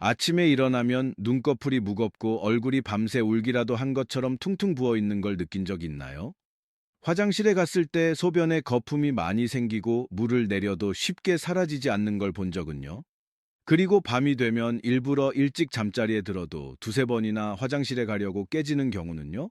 아침에 일어나면 눈꺼풀이 무겁고 얼굴이 밤새 울기라도 한 것처럼 퉁퉁 부어 있는 걸 느낀 적 있나요? 화장실에 갔을 때 소변에 거품이 많이 생기고 물을 내려도 쉽게 사라지지 않는 걸 본 적은요? 그리고 밤이 되면 일부러 일찍 잠자리에 들어도 두세 번이나 화장실에 가려고 깨지는 경우는요?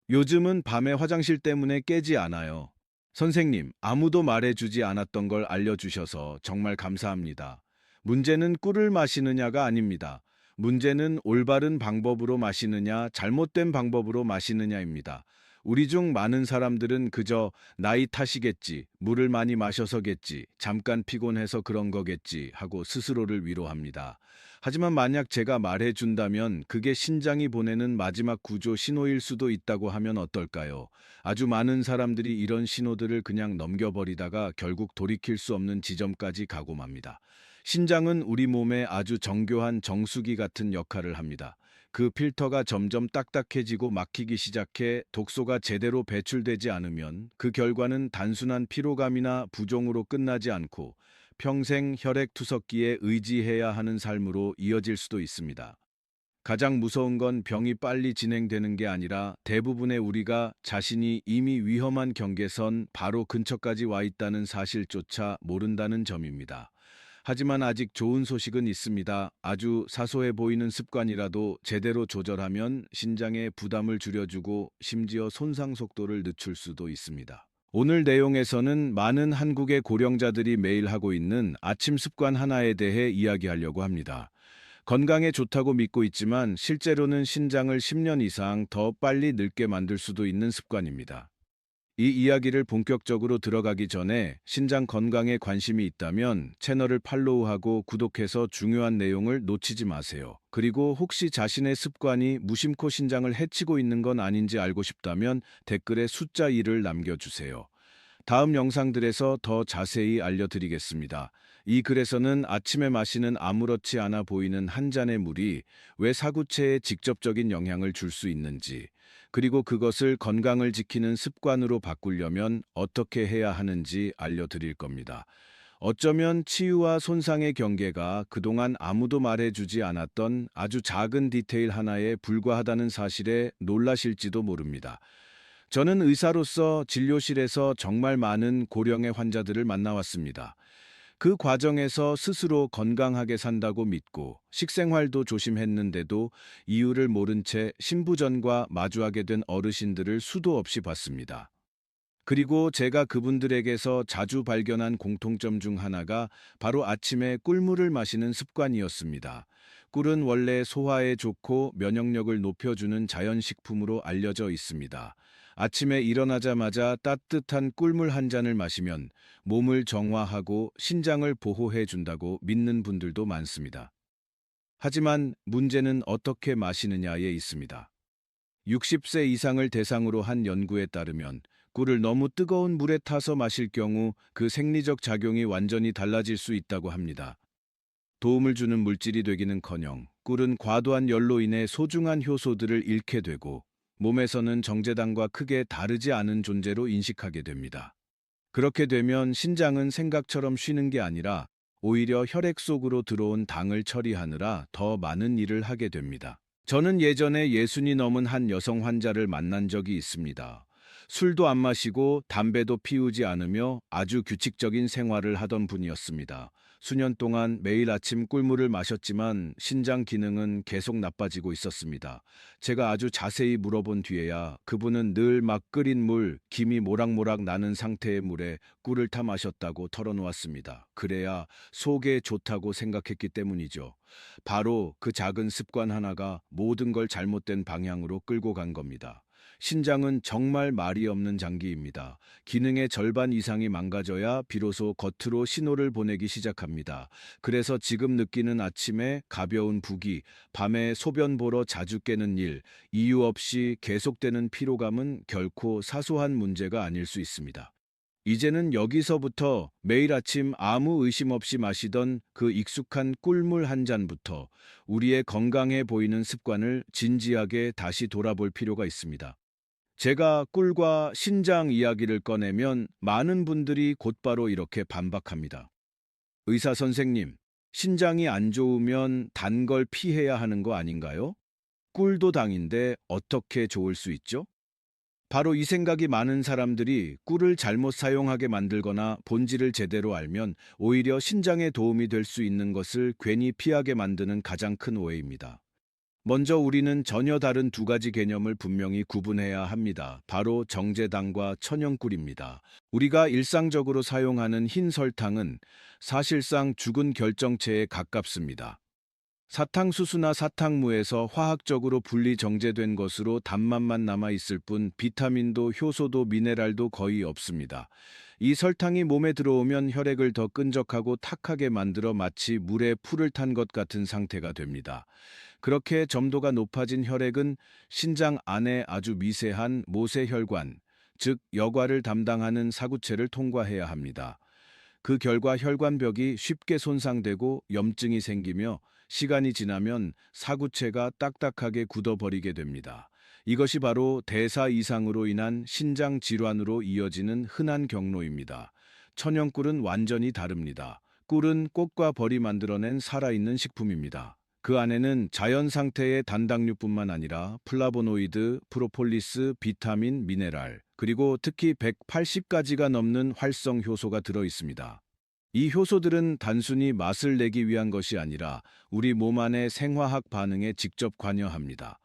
요즘은 밤에 화장실 때문에 깨지 않아요. 선생님, 아무도 말해주지 않았던 걸 알려주셔서 정말 감사합니다. 문제는 꿀을 마시느냐가 아닙니다. 문제는 올바른 방법으로 마시느냐, 잘못된 방법으로 마시느냐입니다. 우리 중 많은 사람들은 그저 나이 탓이겠지, 물을 많이 마셔서겠지, 잠깐 피곤해서 그런 거겠지 하고 스스로를 위로합니다. 하지만 만약 제가 말해준다면 그게 신장이 보내는 마지막 구조 신호일 수도 있다고 하면 어떨까요? 아주 많은 사람들이 이런 신호들을 그냥 넘겨버리다가 결국 돌이킬 수 없는 지점까지 가고 맙니다. 신장은 우리 몸에 아주 정교한 정수기 같은 역할을 합니다. 그 필터가 점점 딱딱해지고 막히기 시작해 독소가 제대로 배출되지 않으면 그 결과는 단순한 피로감이나 부종으로 끝나지 않고 평생 혈액투석기에 의지해야 하는 삶으로 이어질 수도 있습니다. 가장 무서운 건 병이 빨리 진행되는 게 아니라 대부분의 우리가 자신이 이미 위험한 경계선 바로 근처까지 와 있다는 사실조차 모른다는 점입니다. 하지만 아직 좋은 소식은 있습니다. 아주 사소해 보이는 습관이라도 제대로 조절하면 신장의 부담을 줄여주고 심지어 손상 속도를 늦출 수도 있습니다. 오늘 내용에서는 많은 한국의 고령자들이 매일 하고 있는 아침 습관 하나에 대해 이야기하려고 합니다. 건강에 좋다고 믿고 있지만 실제로는 신장을 10년 이상 더 빨리 늙게 만들 수도 있는 습관입니다. 이 이야기를 본격적으로 들어가기 전에 신장 건강에 관심이 있다면 채널을 팔로우하고 구독해서 중요한 내용을 놓치지 마세요. 그리고 혹시 자신의 습관이 무심코 신장을 해치고 있는 건 아닌지 알고 싶다면 댓글에 숫자 1을 남겨주세요. 다음 영상들에서 더 자세히 알려드리겠습니다. 이 글에서는 아침에 마시는 아무렇지 않아 보이는 한 잔의 물이 왜 사구체에 직접적인 영향을 줄 수 있는지, 그리고 그것을 건강을 지키는 습관으로 바꾸려면 어떻게 해야 하는지 알려드릴 겁니다. 어쩌면 치유와 손상의 경계가 그동안 아무도 말해주지 않았던 아주 작은 디테일 하나에 불과하다는 사실에 놀라실지도 모릅니다. 저는 의사로서 진료실에서 정말 많은 고령의 환자들을 만나왔습니다. 그 과정에서 스스로 건강하게 산다고 믿고 식생활도 조심했는데도 이유를 모른 채 신부전과 마주하게 된 어르신들을 수도 없이 봤습니다. 그리고 제가 그분들에게서 자주 발견한 공통점 중 하나가 바로 아침에 꿀물을 마시는 습관이었습니다. 꿀은 원래 소화에 좋고 면역력을 높여주는 자연식품으로 알려져 있습니다. 아침에 일어나자마자 따뜻한 꿀물 한 잔을 마시면 몸을 정화하고 신장을 보호해 준다고 믿는 분들도 많습니다. 하지만 문제는 어떻게 마시느냐에 있습니다. 60세 이상을 대상으로 한 연구에 따르면 꿀을 너무 뜨거운 물에 타서 마실 경우 그 생리적 작용이 완전히 달라질 수 있다고 합니다. 도움을 주는 물질이 되기는커녕 꿀은 과도한 열로 인해 소중한 효소들을 잃게 되고 몸에서는 정제당과 크게 다르지 않은 존재로 인식하게 됩니다. 그렇게 되면 신장은 생각처럼 쉬는 게 아니라 오히려 혈액 속으로 들어온 당을 처리하느라 더 많은 일을 하게 됩니다. 저는 예전에 60이 넘은 한 여성 환자를 만난 적이 있습니다. 술도 안 마시고 담배도 피우지 않으며 아주 규칙적인 생활을 하던 분이었습니다. 수년 동안 매일 아침 꿀물을 마셨지만 신장 기능은 계속 나빠지고 있었습니다. 제가 아주 자세히 물어본 뒤에야 그분은 늘 막 끓인 물, 김이 모락모락 나는 상태의 물에 꿀을 타 마셨다고 털어놓았습니다. 그래야 속에 좋다고 생각했기 때문이죠. 바로 그 작은 습관 하나가 모든 걸 잘못된 방향으로 끌고 간 겁니다. 신장은 정말 말이 없는 장기입니다. 기능의 절반 이상이 망가져야 비로소 겉으로 신호를 보내기 시작합니다. 그래서 지금 느끼는 아침에 가벼운 부기, 밤에 소변 보러 자주 깨는 일, 이유 없이 계속되는 피로감은 결코 사소한 문제가 아닐 수 있습니다. 이제는 여기서부터 매일 아침 아무 의심 없이 마시던 그 익숙한 꿀물 한 잔부터 우리의 건강해 보이는 습관을 진지하게 다시 돌아볼 필요가 있습니다. 제가 꿀과 신장 이야기를 꺼내면 많은 분들이 곧바로 이렇게 반박합니다. 의사 선생님, 신장이 안 좋으면 단 걸 피해야 하는 거 아닌가요? 꿀도 당인데 어떻게 좋을 수 있죠? 바로 이 생각이 많은 사람들이 꿀을 잘못 사용하게 만들거나 본질을 제대로 알면 오히려 신장에 도움이 될 수 있는 것을 괜히 피하게 만드는 가장 큰 오해입니다. 먼저 우리는 전혀 다른 두 가지 개념을 분명히 구분해야 합니다. 바로 정제당과 천연꿀입니다. 우리가 일상적으로 사용하는 흰 설탕은 사실상 죽은 결정체에 가깝습니다. 사탕수수나 사탕무에서 화학적으로 분리 정제된 것으로 단맛만 남아 있을 뿐 비타민도 효소도 미네랄도 거의 없습니다. 이 설탕이 몸에 들어오면 혈액을 더 끈적하고 탁하게 만들어 마치 물에 풀을 탄 것 같은 상태가 됩니다. 그렇게 점도가 높아진 혈액은 신장 안에 아주 미세한 모세혈관, 즉 여과를 담당하는 사구체를 통과해야 합니다. 그 결과 혈관벽이 쉽게 손상되고 염증이 생기며 시간이 지나면 사구체가 딱딱하게 굳어버리게 됩니다. 이것이 바로 대사 이상으로 인한 신장 질환으로 이어지는 흔한 경로입니다. 천연꿀은 완전히 다릅니다. 꿀은 꽃과 벌이 만들어낸 살아있는 식품입니다. 그 안에는 자연 상태의 단당류뿐만 아니라 플라보노이드, 프로폴리스, 비타민, 미네랄, 그리고 특히 180가지가 넘는 활성 효소가 들어 있습니다. 이 효소들은 단순히 맛을 내기 위한 것이 아니라 우리 몸 안의 생화학 반응에 직접 관여합니다.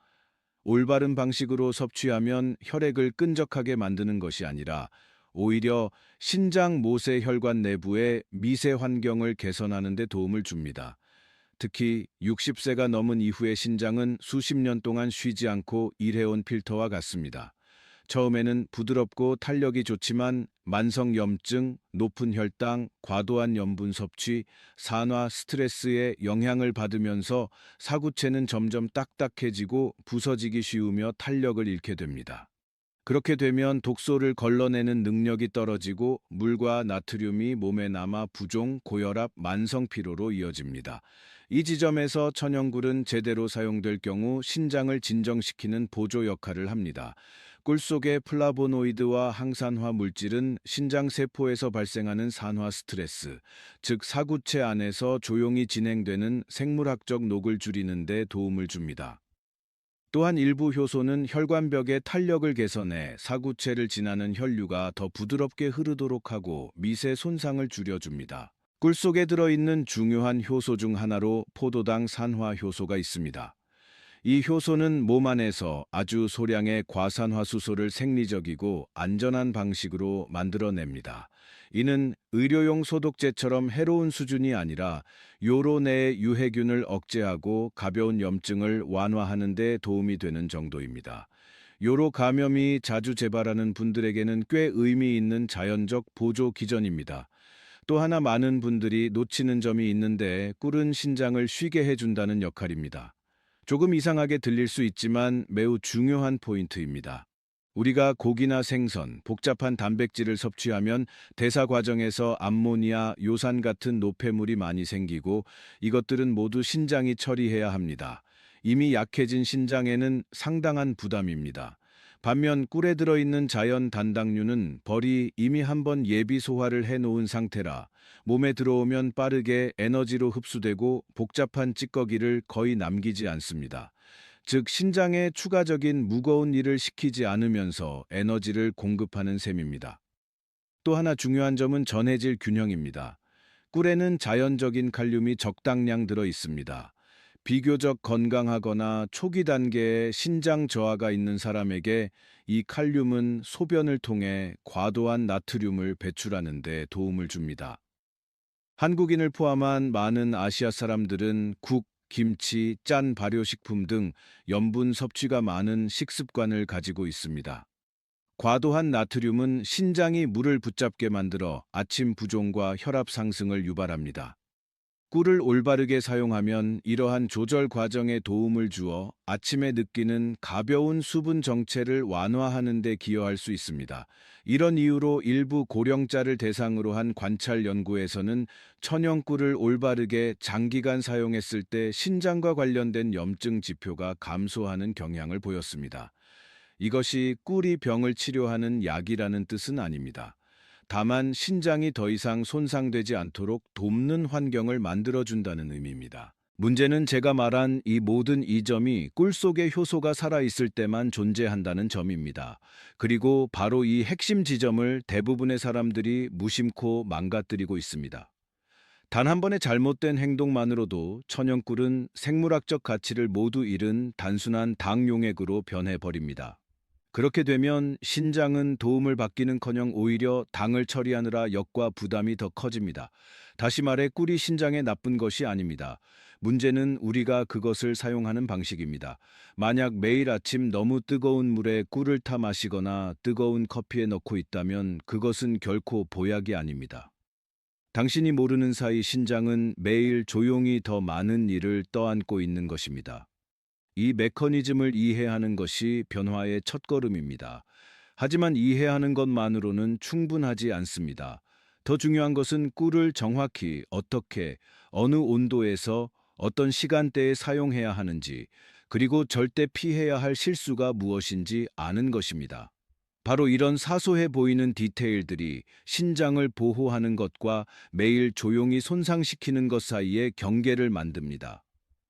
올바른 방식으로 섭취하면 혈액을 끈적하게 만드는 것이 아니라 오히려 신장 모세혈관 내부의 미세 환경을 개선하는 데 도움을 줍니다. 특히 60세가 넘은 이후의 신장은 수십 년 동안 쉬지 않고 일해온 필터와 같습니다. 처음에는 부드럽고 탄력이 좋지만 만성 염증, 높은 혈당, 과도한 염분 섭취, 산화 스트레스에 영향을 받으면서 사구체는 점점 딱딱해지고 부서지기 쉬우며 탄력을 잃게 됩니다. 그렇게 되면 독소를 걸러내는 능력이 떨어지고 물과 나트륨이 몸에 남아 부종, 고혈압, 만성 피로로 이어집니다. 이 지점에서 천연꿀은 제대로 사용될 경우 신장을 진정시키는 보조 역할을 합니다. 꿀 속의 플라보노이드와 항산화 물질은 신장 세포에서 발생하는 산화 스트레스, 즉 사구체 안에서 조용히 진행되는 생물학적 녹을 줄이는 데 도움을 줍니다. 또한 일부 효소는 혈관벽의 탄력을 개선해 사구체를 지나는 혈류가 더 부드럽게 흐르도록 하고 미세 손상을 줄여줍니다. 꿀 속에 들어있는 중요한 효소 중 하나로 포도당 산화 효소가 있습니다. 이 효소는 몸 안에서 아주 소량의 과산화수소를 생리적이고 안전한 방식으로 만들어냅니다. 이는 의료용 소독제처럼 해로운 수준이 아니라 요로 내의 유해균을 억제하고 가벼운 염증을 완화하는 데 도움이 되는 정도입니다. 요로 감염이 자주 재발하는 분들에게는 꽤 의미 있는 자연적 보조 기전입니다. 또 하나 많은 분들이 놓치는 점이 있는데 꿀은 신장을 쉬게 해준다는 역할입니다. 조금 이상하게 들릴 수 있지만 매우 중요한 포인트입니다. 우리가 고기나 생선, 복잡한 단백질을 섭취하면 대사 과정에서 암모니아, 요산 같은 노폐물이 많이 생기고 이것들은 모두 신장이 처리해야 합니다. 이미 약해진 신장에는 상당한 부담입니다. 반면 꿀에 들어있는 자연 단당류는 벌이 이미 한번 예비 소화를 해놓은 상태라 몸에 들어오면 빠르게 에너지로 흡수되고 복잡한 찌꺼기를 거의 남기지 않습니다. 즉 신장에 추가적인 무거운 일을 시키지 않으면서 에너지를 공급하는 셈입니다. 또 하나 중요한 점은 전해질 균형입니다. 꿀에는 자연적인 칼륨이 적당량 들어 있습니다. 비교적 건강하거나 초기 단계의 신장 저하가 있는 사람에게 이 칼륨은 소변을 통해 과도한 나트륨을 배출하는 데 도움을 줍니다. 한국인을 포함한 많은 아시아 사람들은 국, 김치, 짠 발효식품 등 염분 섭취가 많은 식습관을 가지고 있습니다. 과도한 나트륨은 신장이 물을 붙잡게 만들어 아침 부종과 혈압 상승을 유발합니다. 꿀을 올바르게 사용하면 이러한 조절 과정에 도움을 주어 아침에 느끼는 가벼운 수분 정체를 완화하는 데 기여할 수 있습니다. 이런 이유로 일부 고령자를 대상으로 한 관찰 연구에서는 천연꿀을 올바르게 장기간 사용했을 때 신장과 관련된 염증 지표가 감소하는 경향을 보였습니다. 이것이 꿀이 병을 치료하는 약이라는 뜻은 아닙니다. 다만 신장이 더 이상 손상되지 않도록 돕는 환경을 만들어준다는 의미입니다. 문제는 제가 말한 이 모든 이점이 꿀 속에 효소가 살아있을 때만 존재한다는 점입니다. 그리고 바로 이 핵심 지점을 대부분의 사람들이 무심코 망가뜨리고 있습니다. 단 한 번의 잘못된 행동만으로도 천연꿀은 생물학적 가치를 모두 잃은 단순한 당 용액으로 변해버립니다. 그렇게 되면 신장은 도움을 받기는커녕 오히려 당을 처리하느라 역과 부담이 더 커집니다. 다시 말해 꿀이 신장에 나쁜 것이 아닙니다. 문제는 우리가 그것을 사용하는 방식입니다. 만약 매일 아침 너무 뜨거운 물에 꿀을 타 마시거나 뜨거운 커피에 넣고 있다면 그것은 결코 보약이 아닙니다. 당신이 모르는 사이 신장은 매일 조용히 더 많은 일을 떠안고 있는 것입니다. 이 메커니즘을 이해하는 것이 변화의 첫걸음입니다. 하지만 이해하는 것만으로는 충분하지 않습니다. 더 중요한 것은 꿀을 정확히 어떻게, 어느 온도에서, 어떤 시간대에 사용해야 하는지, 그리고 절대 피해야 할 실수가 무엇인지 아는 것입니다. 바로 이런 사소해 보이는 디테일들이 신장을 보호하는 것과 매일 조용히 손상시키는 것 사이의 경계를 만듭니다.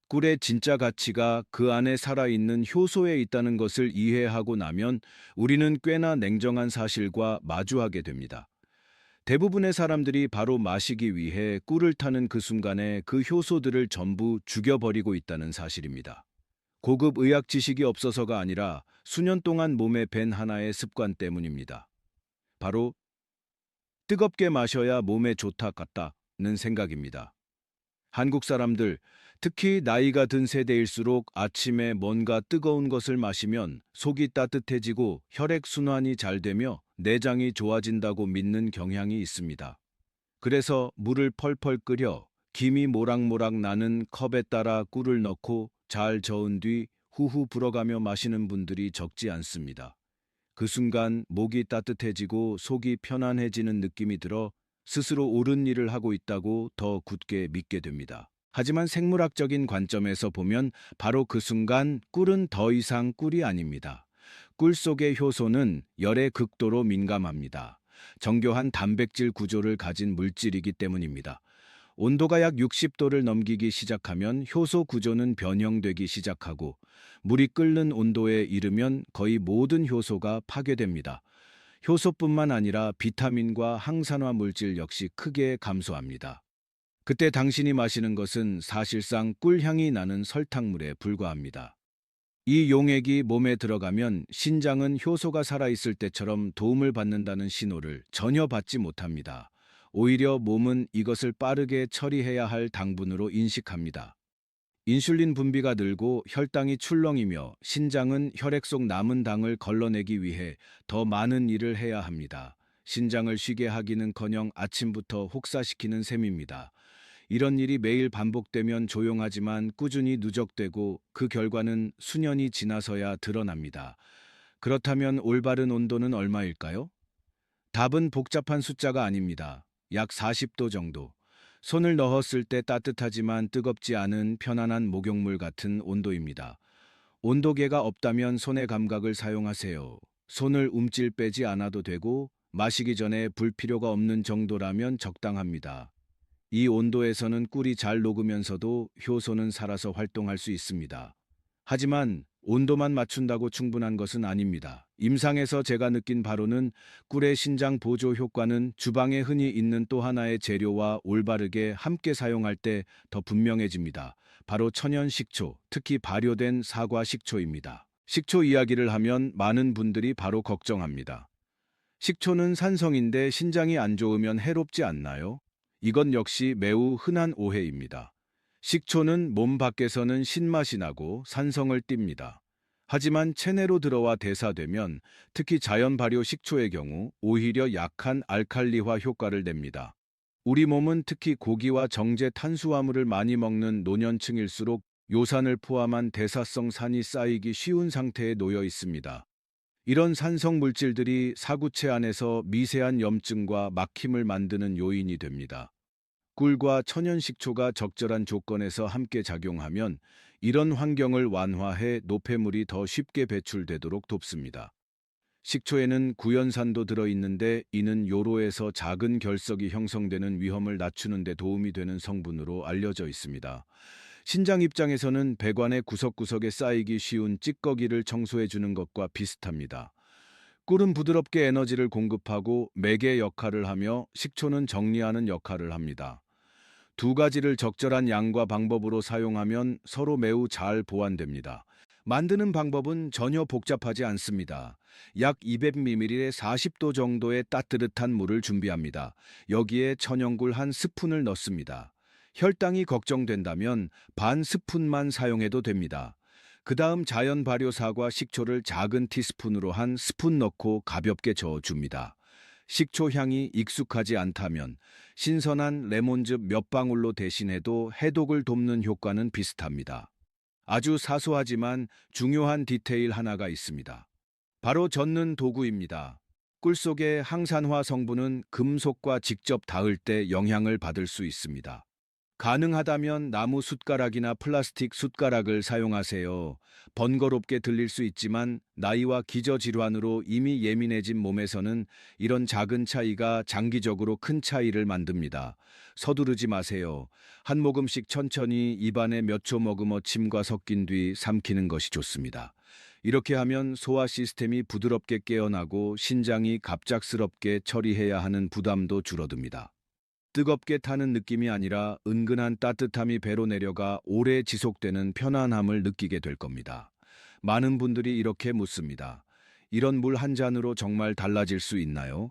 꿀의 진짜 가치가 그 안에 살아있는 효소에 있다는 것을 이해하고 나면 우리는 꽤나 냉정한 사실과 마주하게 됩니다. 대부분의 사람들이 바로 마시기 위해 꿀을 타는 그 순간에 그 효소들을 전부 죽여버리고 있다는 사실입니다. 고급 의학 지식이 없어서가 아니라 수년 동안 몸에 밴 하나의 습관 때문입니다. 바로 뜨겁게 마셔야 몸에 좋다 같다는 생각입니다. 한국 사람들, 특히 나이가 든 세대일수록 아침에 뭔가 뜨거운 것을 마시면 속이 따뜻해지고 혈액순환이 잘 되며 내장이 좋아진다고 믿는 경향이 있습니다. 그래서 물을 펄펄 끓여 김이 모락모락 나는 컵에 따라 꿀을 넣고 잘 저은 뒤 후후 불어가며 마시는 분들이 적지 않습니다. 그 순간 목이 따뜻해지고 속이 편안해지는 느낌이 들어 스스로 옳은 일을 하고 있다고 더 굳게 믿게 됩니다. 하지만 생물학적인 관점에서 보면 바로 그 순간 꿀은 더 이상 꿀이 아닙니다. 꿀 속의 효소는 열에 극도로 민감합니다. 정교한 단백질 구조를 가진 물질이기 때문입니다. 온도가 약 60도를 넘기기 시작하면 효소 구조는 변형되기 시작하고 물이 끓는 온도에 이르면 거의 모든 효소가 파괴됩니다. 효소뿐만 아니라 비타민과 항산화 물질 역시 크게 감소합니다. 그때 당신이 마시는 것은 사실상 꿀향이 나는 설탕물에 불과합니다. 이 용액이 몸에 들어가면 신장은 효소가 살아있을 때처럼 도움을 받는다는 신호를 전혀 받지 못합니다. 오히려 몸은 이것을 빠르게 처리해야 할 당분으로 인식합니다. 인슐린 분비가 늘고 혈당이 출렁이며 신장은 혈액 속 남은 당을 걸러내기 위해 더 많은 일을 해야 합니다. 신장을 쉬게 하기는커녕 아침부터 혹사시키는 셈입니다. 이런 일이 매일 반복되면 조용하지만 꾸준히 누적되고 그 결과는 수년이 지나서야 드러납니다. 그렇다면 올바른 온도는 얼마일까요? 답은 복잡한 숫자가 아닙니다. 약 40도 정도. 손을 넣었을 때 따뜻하지만 뜨겁지 않은 편안한 목욕물 같은 온도입니다. 온도계가 없다면 손의 감각을 사용하세요. 손을 움찔 빼지 않아도 되고 마시기 전에 불 필요가 없는 정도라면 적당합니다. 이 온도에서는 꿀이 잘 녹으면서도 효소는 살아서 활동할 수 있습니다. 하지만 온도만 맞춘다고 충분한 것은 아닙니다. 임상에서 제가 느낀 바로는 꿀의 신장 보조 효과는 주방에 흔히 있는 또 하나의 재료와 올바르게 함께 사용할 때 더 분명해집니다. 바로 천연 식초, 특히 발효된 사과 식초입니다. 식초 이야기를 하면 많은 분들이 바로 걱정합니다. 식초는 산성인데 신장이 안 좋으면 해롭지 않나요? 이건 역시 매우 흔한 오해입니다. 식초는 몸 밖에서는 신맛이 나고 산성을 띱니다. 하지만 체내로 들어와 대사되면 특히 자연 발효 식초의 경우 오히려 약한 알칼리화 효과를 냅니다. 우리 몸은 특히 고기와 정제 탄수화물을 많이 먹는 노년층일수록 요산을 포함한 대사성 산이 쌓이기 쉬운 상태에 놓여 있습니다. 이런 산성 물질들이 사구체 안에서 미세한 염증과 막힘을 만드는 요인이 됩니다. 꿀과 천연식초가 적절한 조건에서 함께 작용하면 이런 환경을 완화해 노폐물이 더 쉽게 배출되도록 돕습니다. 식초에는 구연산도 들어있는데 이는 요로에서 작은 결석이 형성되는 위험을 낮추는 데 도움이 되는 성분으로 알려져 있습니다. 신장 입장에서는 배관의 구석구석에 쌓이기 쉬운 찌꺼기를 청소해 주는 것과 비슷합니다. 꿀은 부드럽게 에너지를 공급하고 맥의 역할을 하며 식초는 정리하는 역할을 합니다. 두 가지를 적절한 양과 방법으로 사용하면 서로 매우 잘 보완됩니다. 만드는 방법은 전혀 복잡하지 않습니다. 약 200ml에 40도 정도의 따뜻한 물을 준비합니다. 여기에 천연굴 한 스푼을 넣습니다. 혈당이 걱정된다면 반 스푼만 사용해도 됩니다. 그 다음 자연 발효사과 식초를 작은 티스푼으로 한 스푼 넣고 가볍게 저어줍니다. 식초 향이 익숙하지 않다면 신선한 레몬즙 몇 방울로 대신해도 해독을 돕는 효과는 비슷합니다. 아주 사소하지만 중요한 디테일 하나가 있습니다. 바로 젓는 도구입니다. 꿀 속의 항산화 성분은 금속과 직접 닿을 때 영향을 받을 수 있습니다. 가능하다면 나무 숟가락이나 플라스틱 숟가락을 사용하세요. 번거롭게 들릴 수 있지만 나이와 기저질환으로 이미 예민해진 몸에서는 이런 작은 차이가 장기적으로 큰 차이를 만듭니다. 서두르지 마세요. 한 모금씩 천천히 입안에 몇 초 머금어 침과 섞인 뒤 삼키는 것이 좋습니다. 이렇게 하면 소화 시스템이 부드럽게 깨어나고 신장이 갑작스럽게 처리해야 하는 부담도 줄어듭니다. 뜨겁게 타는 느낌이 아니라 은근한 따뜻함이 배로 내려가 오래 지속되는 편안함을 느끼게 될 겁니다. 많은 분들이 이렇게 묻습니다. 이런 물 한 잔으로 정말 달라질 수 있나요?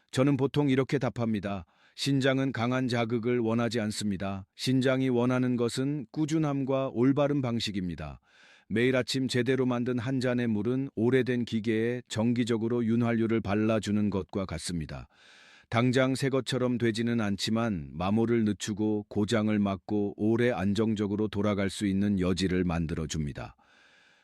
저는 보통 이렇게 답합니다. 신장은 강한 자극을 원하지 않습니다. 신장이 원하는 것은 꾸준함과 올바른 방식입니다. 매일 아침 제대로 만든 한 잔의 물은 오래된 기계에 정기적으로 윤활유를 발라주는 것과 같습니다. 당장 새 것처럼 되지는 않지만 마모를 늦추고 고장을 막고 오래 안정적으로 돌아갈 수 있는 여지를 만들어 줍니다.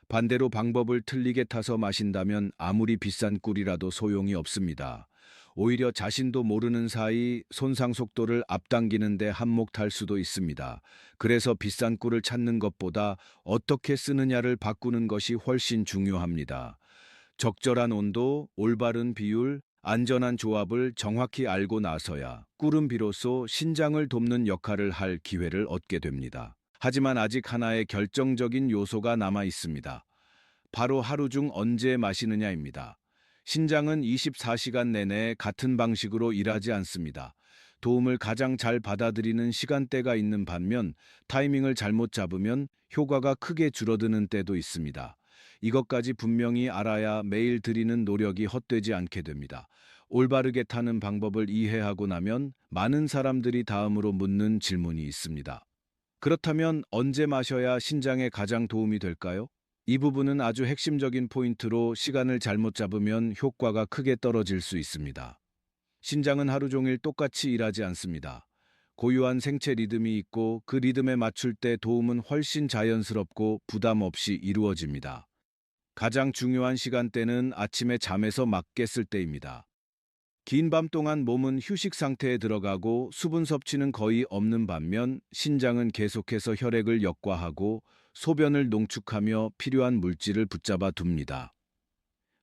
반대로 방법을 틀리게 타서 마신다면 아무리 비싼 꿀이라도 소용이 없습니다. 오히려 자신도 모르는 사이 손상 속도를 앞당기는데 한몫할 수도 있습니다. 그래서 비싼 꿀을 찾는 것보다 어떻게 쓰느냐를 바꾸는 것이 훨씬 중요합니다. 적절한 온도, 올바른 비율, 안전한 조합을 정확히 알고 나서야 꿀은 비로소 신장을 돕는 역할을 할 기회를 얻게 됩니다. 하지만 아직 하나의 결정적인 요소가 남아 있습니다. 바로 하루 중 언제 마시느냐입니다. 신장은 24시간 내내 같은 방식으로 일하지 않습니다. 도움을 가장 잘 받아들이는 시간대가 있는 반면 타이밍을 잘못 잡으면 효과가 크게 줄어드는 때도 있습니다. 이것까지 분명히 알아야 매일 들이는 노력이 헛되지 않게 됩니다. 올바르게 타는 방법을 이해하고 나면 많은 사람들이 다음으로 묻는 질문이 있습니다. 그렇다면 언제 마셔야 신장에 가장 도움이 될까요? 이 부분은 아주 핵심적인 포인트로 시간을 잘못 잡으면 효과가 크게 떨어질 수 있습니다. 신장은 하루 종일 똑같이 일하지 않습니다. 고유한 생체 리듬이 있고 그 리듬에 맞출 때 도움은 훨씬 자연스럽고 부담 없이 이루어집니다. 가장 중요한 시간대는 아침에 잠에서 막 깼을 때입니다. 긴 밤 동안 몸은 휴식 상태에 들어가고 수분 섭취는 거의 없는 반면 신장은 계속해서 혈액을 역과하고 소변을 농축하며 필요한 물질을 붙잡아 둡니다.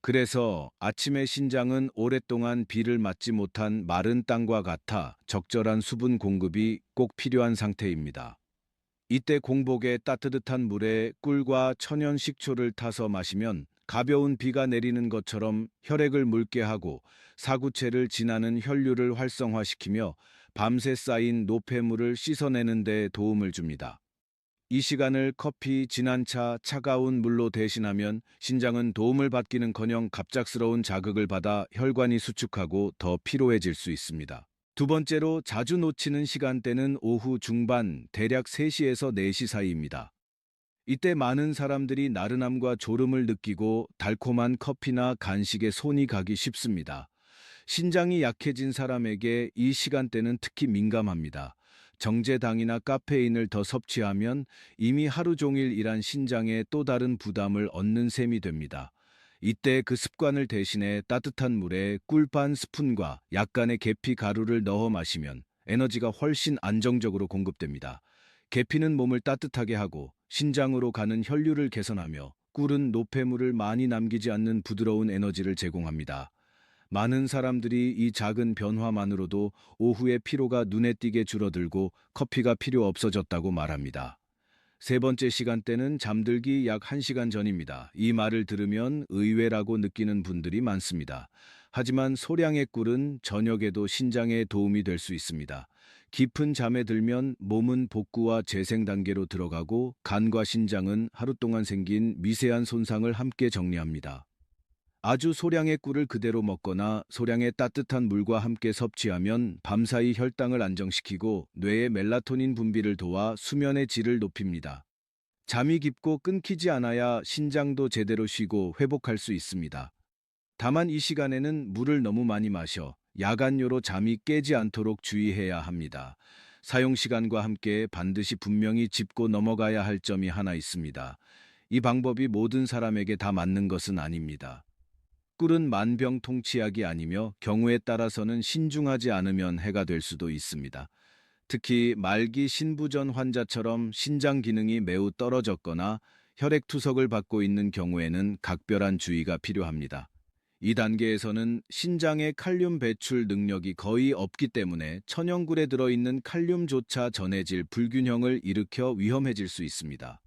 그래서 아침에 신장은 오랫동안 비를 맞지 못한 마른 땅과 같아 적절한 수분 공급이 꼭 필요한 상태입니다. 이때 공복에 따뜻한 물에 꿀과 천연 식초를 타서 마시면 가벼운 비가 내리는 것처럼 혈액을 묽게 하고 사구체를 지나는 혈류를 활성화시키며 밤새 쌓인 노폐물을 씻어내는 데 도움을 줍니다. 이 시간을 커피, 진한 차, 차가운 물로 대신하면 신장은 도움을 받기는커녕 갑작스러운 자극을 받아 혈관이 수축하고 더 피로해질 수 있습니다. 두 번째로 자주 놓치는 시간대는 오후 중반, 대략 3시에서 4시 사이입니다. 이때 많은 사람들이 나른함과 졸음을 느끼고 달콤한 커피나 간식에 손이 가기 쉽습니다. 신장이 약해진 사람에게 이 시간대는 특히 민감합니다. 정제당이나 카페인을 더 섭취하면 이미 하루 종일 일한 신장에 또 다른 부담을 얻는 셈이 됩니다. 이때 그 습관을 대신해 따뜻한 물에 꿀 반 스푼과 약간의 계피 가루를 넣어 마시면 에너지가 훨씬 안정적으로 공급됩니다. 계피는 몸을 따뜻하게 하고 신장으로 가는 혈류를 개선하며 꿀은 노폐물을 많이 남기지 않는 부드러운 에너지를 제공합니다. 많은 사람들이 이 작은 변화만으로도 오후에 피로가 눈에 띄게 줄어들고 커피가 필요 없어졌다고 말합니다. 세 번째 시간대는 잠들기 약 1시간 전입니다. 이 말을 들으면 의외라고 느끼는 분들이 많습니다. 하지만 소량의 꿀은 저녁에도 신장에 도움이 될 수 있습니다. 깊은 잠에 들면 몸은 복구와 재생 단계로 들어가고 간과 신장은 하루 동안 생긴 미세한 손상을 함께 정리합니다. 아주 소량의 꿀을 그대로 먹거나 소량의 따뜻한 물과 함께 섭취하면 밤사이 혈당을 안정시키고 뇌의 멜라토닌 분비를 도와 수면의 질을 높입니다. 잠이 깊고 끊기지 않아야 신장도 제대로 쉬고 회복할 수 있습니다. 다만 이 시간에는 물을 너무 많이 마셔 야간요로 잠이 깨지 않도록 주의해야 합니다. 사용 시간과 함께 반드시 분명히 짚고 넘어가야 할 점이 하나 있습니다. 이 방법이 모든 사람에게 다 맞는 것은 아닙니다. 꿀은 만병통치약이 아니며 경우에 따라서는 신중하지 않으면 해가 될 수도 있습니다. 특히 말기 신부전 환자처럼 신장 기능이 매우 떨어졌거나 혈액투석을 받고 있는 경우에는 각별한 주의가 필요합니다. 이 단계에서는 신장의 칼륨 배출 능력이 거의 없기 때문에 천연꿀에 들어있는 칼륨조차 전해질 불균형을 일으켜 위험해질 수 있습니다.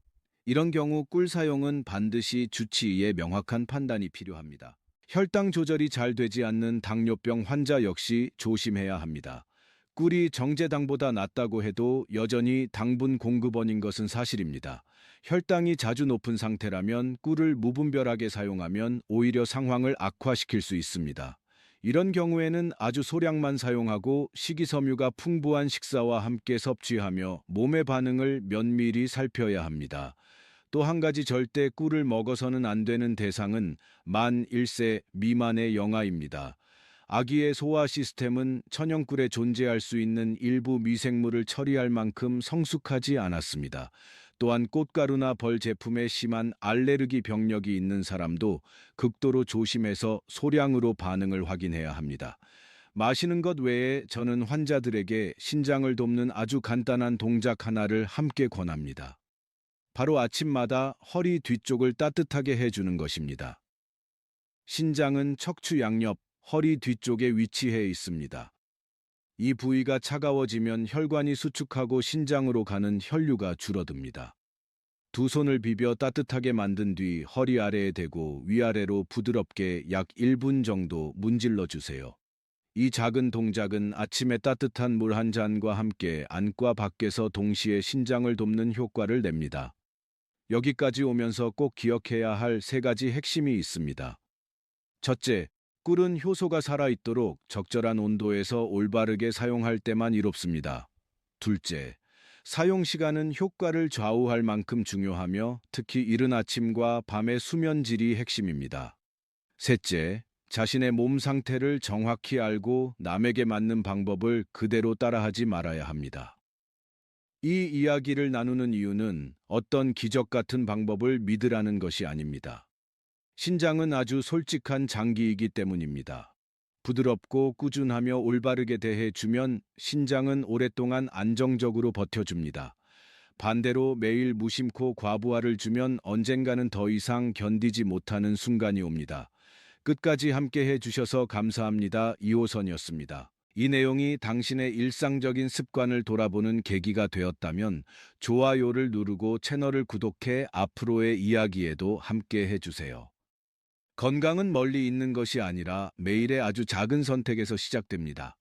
이런 경우 꿀 사용은 반드시 주치의의 명확한 판단이 필요합니다. 혈당 조절이 잘 되지 않는 당뇨병 환자 역시 조심해야 합니다. 꿀이 정제당보다 낮다고 해도 여전히 당분 공급원인 것은 사실입니다. 혈당이 자주 높은 상태라면 꿀을 무분별하게 사용하면 오히려 상황을 악화시킬 수 있습니다. 이런 경우에는 아주 소량만 사용하고 식이섬유가 풍부한 식사와 함께 섭취하며 몸의 반응을 면밀히 살펴야 합니다. 또 한 가지 절대 꿀을 먹어서는 안 되는 대상은 만 1세 미만의 영아입니다. 아기의 소화 시스템은 천연꿀에 존재할 수 있는 일부 미생물을 처리할 만큼 성숙하지 않았습니다. 또한 꽃가루나 벌 제품에 심한 알레르기 병력이 있는 사람도 극도로 조심해서 소량으로 반응을 확인해야 합니다. 마시는 것 외에 저는 환자들에게 신장을 돕는 아주 간단한 동작 하나를 함께 권합니다. 바로 아침마다 허리 뒤쪽을 따뜻하게 해주는 것입니다. 신장은 척추 양옆, 허리 뒤쪽에 위치해 있습니다. 이 부위가 차가워지면 혈관이 수축하고 신장으로 가는 혈류가 줄어듭니다. 두 손을 비벼 따뜻하게 만든 뒤 허리 아래에 대고 위아래로 부드럽게 약 1분 정도 문질러 주세요. 이 작은 동작은 아침에 따뜻한 물 한 잔과 함께 안과 밖에서 동시에 신장을 돕는 효과를 냅니다. 여기까지 오면서 꼭 기억해야 할 세 가지 핵심이 있습니다. 첫째, 꿀은 효소가 살아있도록 적절한 온도에서 올바르게 사용할 때만 이롭습니다. 둘째, 사용 시간은 효과를 좌우할 만큼 중요하며 특히 이른 아침과 밤의 수면 질이 핵심입니다. 셋째, 자신의 몸 상태를 정확히 알고 남에게 맞는 방법을 그대로 따라하지 말아야 합니다. 이 이야기를 나누는 이유는 어떤 기적 같은 방법을 믿으라는 것이 아닙니다. 신장은 아주 솔직한 장기이기 때문입니다. 부드럽고 꾸준하며 올바르게 대해주면 신장은 오랫동안 안정적으로 버텨줍니다. 반대로 매일 무심코 과부하를 주면 언젠가는 더 이상 견디지 못하는 순간이 옵니다. 끝까지 함께 해주셔서 감사합니다. 이호선이었습니다. 이 내용이 당신의 일상적인 습관을 돌아보는 계기가 되었다면 좋아요를 누르고 채널을 구독해 앞으로의 이야기에도 함께 해주세요. 건강은 멀리 있는 것이 아니라 매일의 아주 작은 선택에서 시작됩니다.